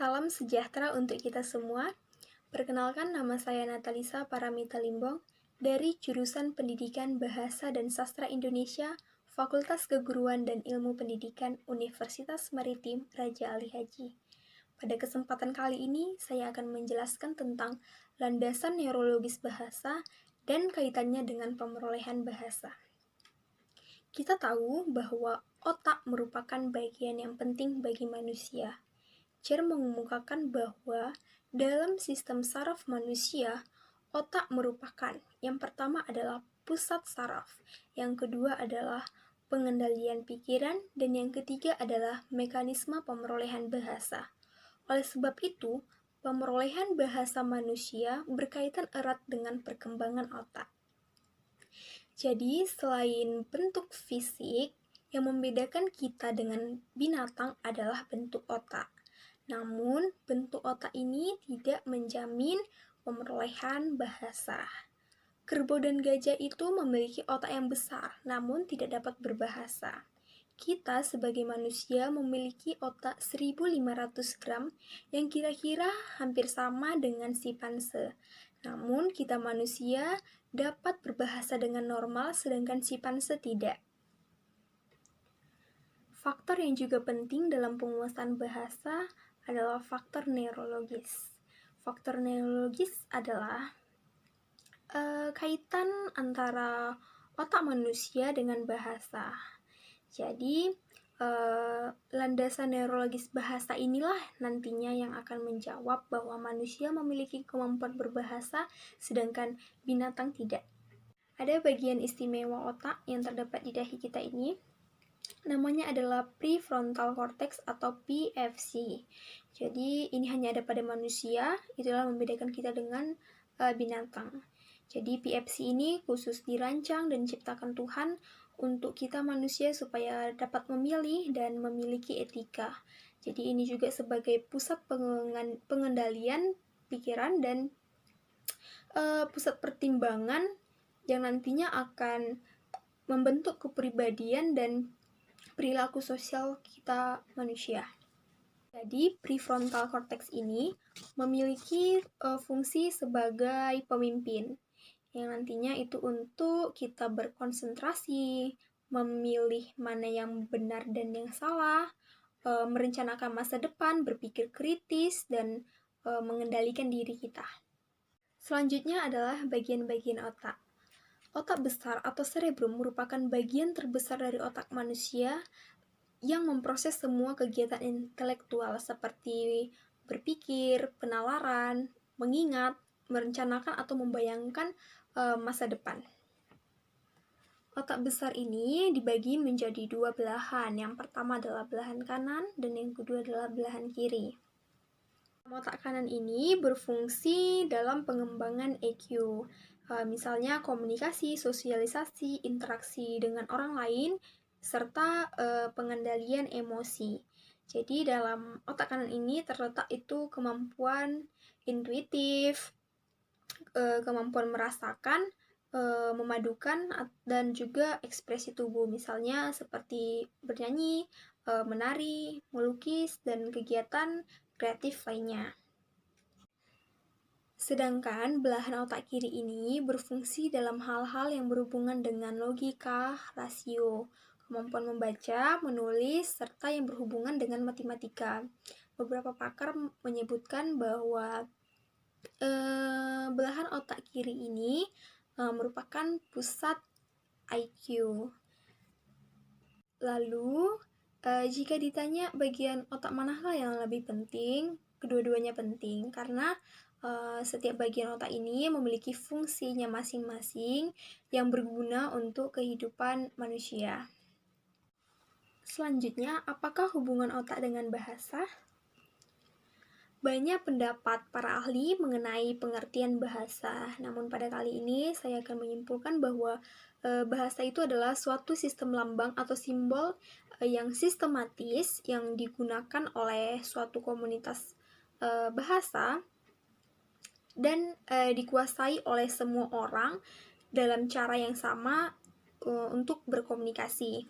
Salam sejahtera untuk kita semua. Perkenalkan, nama saya Natalisa Paramita Limbong dari jurusan Pendidikan Bahasa dan Sastra Indonesia, Fakultas Keguruan dan Ilmu Pendidikan Universitas Maritim Raja Ali Haji. Pada kesempatan kali ini, saya akan menjelaskan tentang landasan neurologis bahasa dan kaitannya dengan pemerolehan bahasa. Kita tahu bahwa otak merupakan bagian yang penting bagi manusia. Cher mengemukakan bahwa dalam sistem saraf manusia, otak merupakan yang pertama adalah pusat saraf, yang kedua adalah pengendalian pikiran, dan yang ketiga adalah mekanisme pemerolehan bahasa. Oleh sebab itu, pemerolehan bahasa manusia berkaitan erat dengan perkembangan otak. Jadi, selain bentuk fisik, yang membedakan kita dengan binatang adalah bentuk otak. Namun, bentuk otak ini tidak menjamin pemerolehan bahasa. Kerbau dan gajah itu memiliki otak yang besar, namun tidak dapat berbahasa. Kita sebagai manusia memiliki otak 1.500 gram yang kira-kira hampir sama dengan simpanse. Namun, kita manusia dapat berbahasa dengan normal, sedangkan simpanse tidak. Faktor yang juga penting dalam penguasaan bahasa adalah faktor neurologis. Faktor neurologis adalah kaitan antara otak manusia dengan bahasa. Jadi, landasan neurologis bahasa inilah nantinya yang akan menjawab bahwa manusia memiliki kemampuan berbahasa, sedangkan binatang tidak. Ada bagian istimewa otak yang terdapat di dahi kita ini. Namanya adalah prefrontal cortex atau PFC. Jadi ini hanya ada pada manusia, itulah membedakan kita dengan binatang. Jadi PFC ini khusus dirancang dan diciptakan Tuhan untuk kita manusia supaya dapat memilih dan memiliki etika. Jadi ini juga sebagai pusat pengendalian pikiran dan pusat pertimbangan yang nantinya akan membentuk kepribadian dan perilaku sosial kita manusia. Jadi, prefrontal cortex ini memiliki fungsi sebagai pemimpin, yang nantinya itu untuk kita berkonsentrasi, memilih mana yang benar dan yang salah, merencanakan masa depan, berpikir kritis, dan mengendalikan diri kita. Selanjutnya adalah bagian-bagian otak. Otak besar atau cerebrum merupakan bagian terbesar dari otak manusia yang memproses semua kegiatan intelektual seperti berpikir, penalaran, mengingat, merencanakan atau membayangkan masa depan. Otak besar ini dibagi menjadi dua belahan. Yang pertama adalah belahan kanan dan yang kedua adalah belahan kiri. Otak kanan ini berfungsi dalam pengembangan EQ. Misalnya komunikasi, sosialisasi, interaksi dengan orang lain, serta pengendalian emosi. Jadi dalam otak kanan ini terletak itu kemampuan intuitif, kemampuan merasakan, memadukan, dan juga ekspresi tubuh, misalnya seperti bernyanyi, menari, melukis, dan kegiatan kreatif lainnya. Sedangkan belahan otak kiri ini berfungsi dalam hal-hal yang berhubungan dengan logika, rasio, kemampuan membaca, menulis, serta yang berhubungan dengan matematika. Beberapa pakar menyebutkan bahwa belahan otak kiri ini merupakan pusat IQ. Lalu, jika ditanya bagian otak manakah yang lebih penting, kedua-duanya penting karena setiap bagian otak ini memiliki fungsinya masing-masing yang berguna untuk kehidupan manusia. Selanjutnya, apakah hubungan otak dengan bahasa? Banyak pendapat para ahli mengenai pengertian bahasa, namun pada kali ini saya akan menyimpulkan bahwa bahasa itu adalah suatu sistem lambang atau simbol yang sistematis yang digunakan oleh suatu komunitas bahasa dan dikuasai oleh semua orang dalam cara yang sama untuk berkomunikasi.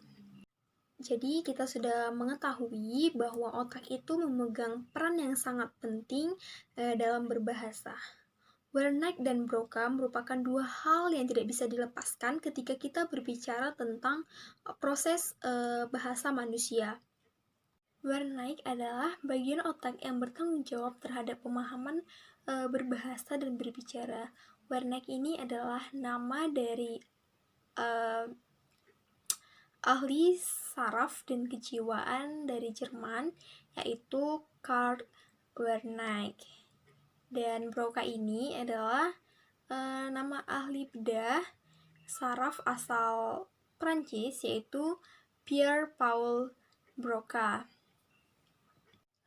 Jadi kita sudah mengetahui bahwa otak itu memegang peran yang sangat penting dalam berbahasa. Wernicke dan Broca merupakan dua hal yang tidak bisa dilepaskan ketika kita berbicara tentang proses bahasa manusia. Wernicke adalah bagian otak yang bertanggung jawab terhadap pemahaman berbahasa dan berbicara. Wernicke ini adalah nama dari ahli saraf dan kejiwaan dari Jerman, yaitu Karl Wernicke. Dan Broca ini adalah nama ahli bedah saraf asal Prancis, yaitu Pierre-Paul Broca.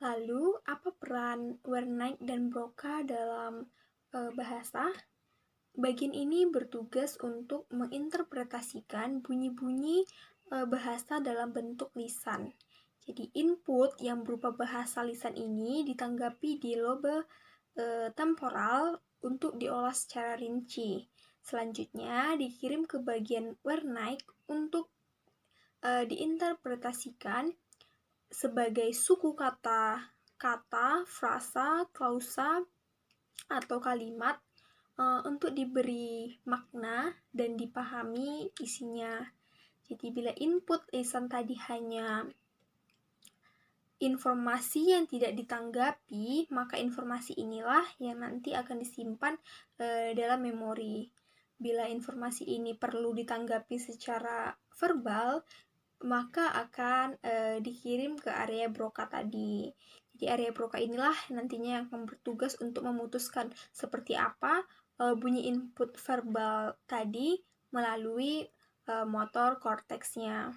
Lalu, apa peran Wernicke dan Broca dalam bahasa? Bagian ini bertugas untuk menginterpretasikan bunyi-bunyi bahasa dalam bentuk lisan. Jadi input yang berupa bahasa lisan ini ditanggapi di lobe temporal untuk diolah secara rinci. Selanjutnya dikirim ke bagian Wernicke untuk diinterpretasikan sebagai suku kata, frasa, klausa, atau kalimat untuk diberi makna dan dipahami isinya. Jadi bila input lisan tadi hanya informasi yang tidak ditanggapi, maka informasi inilah yang nanti akan disimpan dalam memori. Bila informasi ini perlu ditanggapi secara verbal, maka akan dikirim ke area Broca tadi. Jadi area Broca inilah nantinya yang akan bertugas untuk memutuskan seperti apa bunyi input verbal tadi melalui motor korteksnya.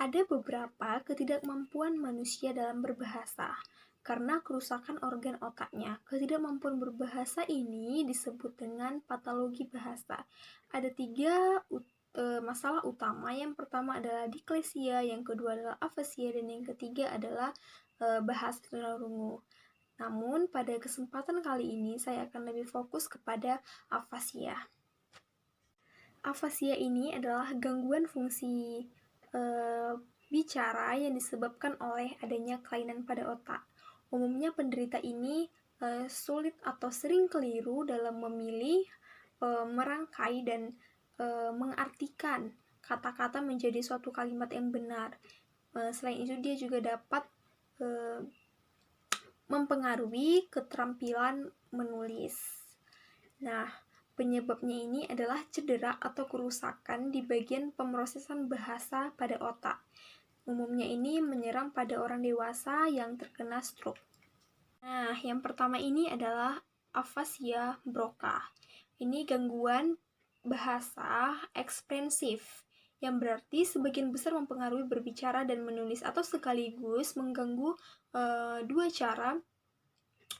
Ada beberapa ketidakmampuan manusia dalam berbahasa karena kerusakan organ otaknya. Ketidakmampuan berbahasa ini disebut dengan patologi bahasa. Ada 3 masalah utama. Yang pertama adalah diklesia, yang kedua adalah afasia, dan yang ketiga adalah bahasa tunarungu. Namun pada kesempatan kali ini saya akan lebih fokus kepada afasia. Afasia ini adalah gangguan fungsi bicara yang disebabkan oleh adanya kelainan pada otak. Umumnya penderita ini sulit atau sering keliru dalam memilih, merangkai, dan mengartikan kata-kata menjadi suatu kalimat yang benar. Selain itu dia juga dapat mempengaruhi keterampilan menulis. Nah, penyebabnya ini adalah cedera atau kerusakan di bagian pemrosesan bahasa pada otak. Umumnya ini menyerang pada orang dewasa yang terkena stroke. Nah, yang pertama ini adalah afasia Broca. Ini gangguan bahasa eksprensif, yang berarti sebagian besar mempengaruhi berbicara dan menulis atau sekaligus mengganggu dua cara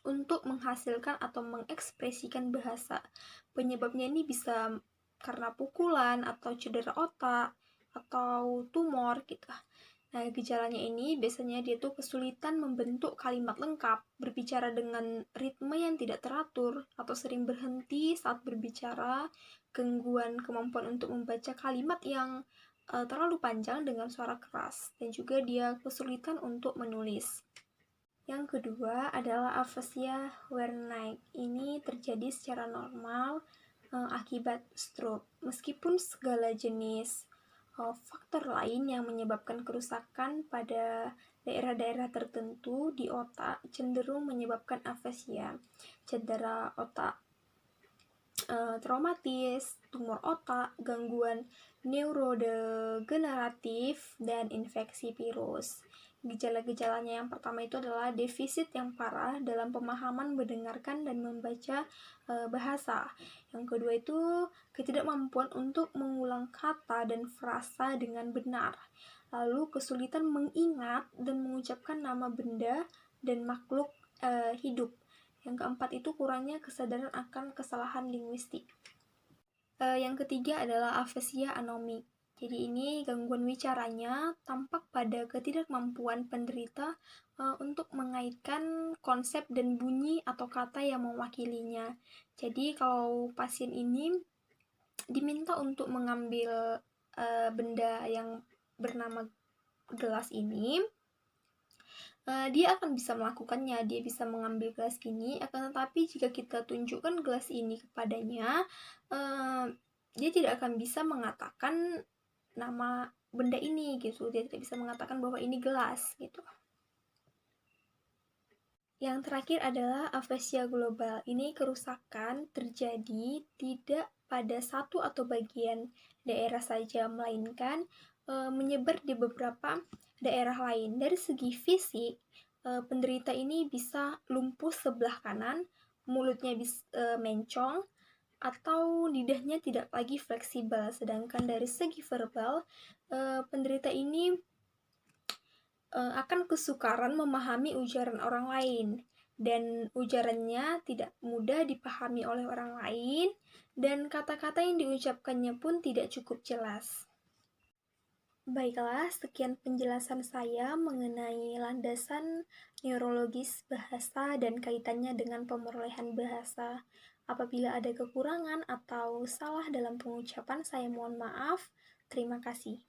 untuk menghasilkan atau mengekspresikan bahasa. Penyebabnya ini bisa karena pukulan atau cedera otak atau tumor gitu. Nah, gejalanya ini biasanya dia tuh kesulitan membentuk kalimat lengkap, berbicara dengan ritme yang tidak teratur, atau sering berhenti saat berbicara, gangguan kemampuan untuk membaca kalimat yang terlalu panjang dengan suara keras, dan juga dia kesulitan untuk menulis. Yang kedua adalah afasia Wernicke. Ini terjadi secara normal akibat stroke. Meskipun segala jenis faktor lain yang menyebabkan kerusakan pada daerah-daerah tertentu di otak cenderung menyebabkan afasia, cedera otak traumatis, tumor otak, gangguan neurodegeneratif, dan infeksi virus. Gejala-gejalanya yang pertama itu adalah defisit yang parah dalam pemahaman mendengarkan dan membaca bahasa. Yang kedua itu ketidakmampuan untuk mengulang kata dan frasa dengan benar. Lalu kesulitan mengingat dan mengucapkan nama benda dan makhluk hidup. Yang keempat itu kurangnya kesadaran akan kesalahan linguistik. Yang ketiga adalah afasia anomik. Jadi ini gangguan bicaranya tampak pada ketidakmampuan penderita untuk mengaitkan konsep dan bunyi atau kata yang mewakilinya. Jadi kalau pasien ini diminta untuk mengambil benda yang bernama gelas ini, dia akan bisa melakukannya, dia bisa mengambil gelas ini, akan tetapi jika kita tunjukkan gelas ini kepadanya, dia tidak akan bisa mengatakan nama benda ini gitu, dia tidak bisa mengatakan bahwa ini gelas gitu. Yang terakhir adalah afasia global. Ini kerusakan terjadi tidak pada satu atau bagian daerah saja, melainkan menyebar di beberapa daerah lain. Dari segi fisik, penderita ini bisa lumpuh sebelah kanan, mulutnya bisa mencong, atau lidahnya tidak lagi fleksibel. Sedangkan dari segi verbal, penderita ini akan kesukaran memahami ujaran orang lain, dan ujarannya tidak mudah dipahami oleh orang lain, dan kata-kata yang diucapkannya pun tidak cukup jelas. Baiklah, sekian penjelasan saya mengenai landasan neurologis bahasa dan kaitannya dengan pemerolehan bahasa. Apabila ada kekurangan atau salah dalam pengucapan, saya mohon maaf. Terima kasih.